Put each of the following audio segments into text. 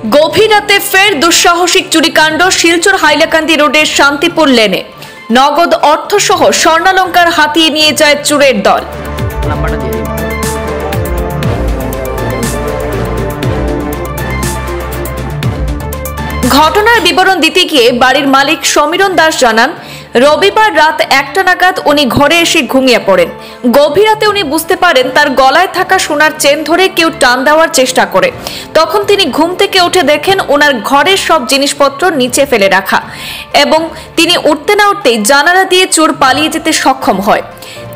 গভীর রাতে ফের দুঃসাহসিক চুরিকাণ্ড শিলচর হাইলাকান্দি রোডের শান্তিপুর লেনে। নগদ অর্থসহ স্বর্ণালংকার হাতিয়ে নিয়ে যায় চোরের দল। ঘটনার বিবরণ দিতে গিয়ে বাড়ির মালিক সমীরণ দাস জানান, রবিবার রাত 1টা নাগাদ উনি ঘরে এসে ঘুমিয়ে পড়েন। গভীর রাতে উনি বুঝতে পারেন তার গলায় থাকা সোনার চেন ধরে কেউ টান দেওয়ার চেষ্টা করে। তখন তিনি ঘুম থেকে উঠে দেখেন ওনার ঘরের সব জিনিসপত্র নিচে ফেলে রাখা এবং তিনি উঠতে না উঠতেই জানালা দিয়ে চোর পালিয়ে যেতে সক্ষম হয়।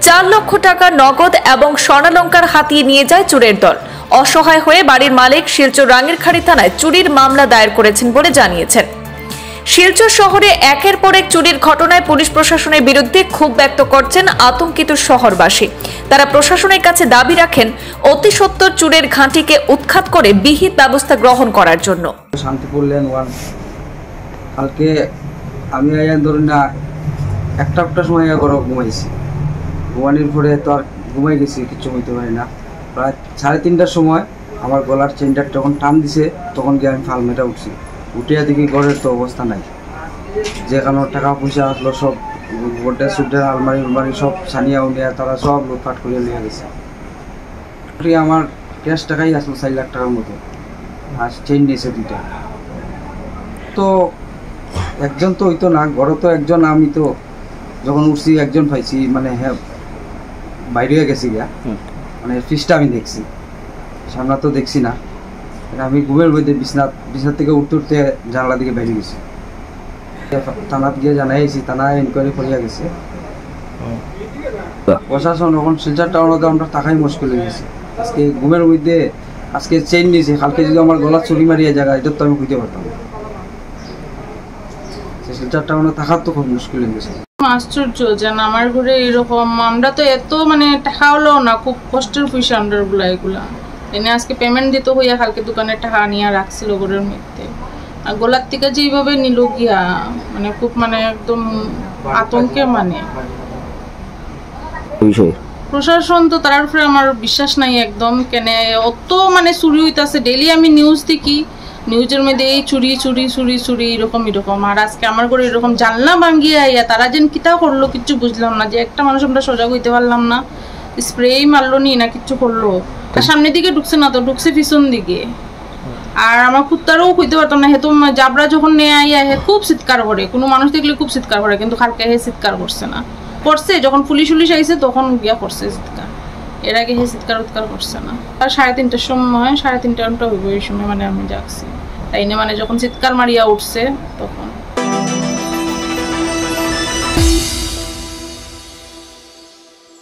4 লক্ষ টাকা নগদ এবং স্বর্ণালংকার হাতিয়ে নিয়ে যায় চোরের দল। অসহায় হয়ে বাড়ির মালিক শিলচর রাঙ্গিরখাড়ি থানায় চুরির মামলা দায়ের করেছেন বলে জানিয়েছেন। শিলচর শহরে একের পর এক চুরির ঘটনায় পুলিশ প্রশাসনের বিরুদ্ধে ক্ষোভ ব্যক্ত করছেন আতঙ্কিত শহরবাসী। তারা প্রশাসনের কাছে দাবি রাখেন অতি সত্বর চুরের ঘাঁটিকে উৎখাত করে বিহিত ব্যবস্থা গ্রহণ করার জন্য। শান্তিপুর লেন 1 কালকে আমি ধরুন না একটা সময় ঘরে ঘুমাইছি। ঘুমানোর পরে তো আর ঘুমাই গেছি, কিছু হইতে পারি না। প্রায় 3:30টার সময় আমার গলার চেনটা যখন টান দিছে তখন গিয়ে আমি ফালমেটা উঠছি। উঠিয়া দেখি ঘরের তো অবস্থা নাই, যেখানে টাকা পয়সা আসলো সব গোড্ডা সুড্ডার আলমারি সব ছানিয়া উনিয়া তারা সব লুটপাট করে নিয়ে গেছে। আমার ক্যাশ টাকাই আসলো 4 লাখ টাকার মতো, আর চেন নিয়েছে 2টা। তো একজন তো হইতো না, ঘরে তো একজন, আমি তো যখন উঠছি একজন পাইছি, মানে হ্যাঁ বাইরে গেছি গিয়া, মানে ফিসটা আমি দেখছি, সামনে তো দেখছি না। আমি ঘুমের মধ্যে বিছনা থেকে উঠতে জানলা দিকে বেরিয়ে গেছি। থানাত গিয়ে জানাইছি, থানায় ইনকোয়ারি করিয়া গেছে। প্রশাসন এখন শিলচর টাউনতে আমরা টাকাই মুশকিল হয়ে গেছে। আজকে ঘুমের মধ্যে আজকে চেইন নিয়েছে, কালকে যদি আমার গলা চুরি মারিয়া জায়গা এটা তো আমি খুঁজতে পারতাম। শিলচর টাউনে থাকার তো খুব মুশকিল হয়ে গেছে। আশ্চর্য যেন আমার ঘরে এরকম, আমরা তো এত মানে টাকা হলো না, খুব কষ্টের পয়সা আমরা এগুলা এনে আজকে পেমেন্ট দিতে হইয়া কালকে দোকানে টাকা নিয়ে রাখছিল ঘরের মধ্যে। আর গোলার থেকে যেভাবে নিল গিয়া মানে খুব মানে একদম আতঙ্কে, মানে প্রশাসন তো তার উপরে আমার বিশ্বাস নাই একদম। কেন অত মানে চুরি হইতাছে ডেইলি, আমি নিউজ দেখি, নিউজের মধ্যে এই চুরি চুরি চুরি চুরি এরকম। আর আজকে আমার ঘরে এরকম জানলা ভাঙ্গিয়া আইয়া তারা যেন কিতা করলো কিচ্ছু বুঝলাম না। যে একটা মানুষ আমরা সজাগ হইতে পারলাম না, স্প্রেই মারলো নি না কিচ্ছু করলো। সামনের দিকে ঢুকছে না তো, ঢুকছে পিছন দিকে। আর আমার কুত্তারও হইতে পারতাম না, হেতু জাবরা যখন নিয়ে আইয়া হে খুব চিৎকার করে, কোনো মানুষ দেখলে খুব চিৎকার করে, কিন্তু কালকে হে চিৎকার করছে না। করছে যখন পুলিশ আইছে তখন গিয়া করছে চিৎকার, এর আগে হে চিৎকার করছে না। আর 3:30টার সময়, 3:30 ঘন্টা হইব এই সময় মানে আমি জাগছি, তাই না, মানে যখন চিৎকার মারিয়া উঠছে তখন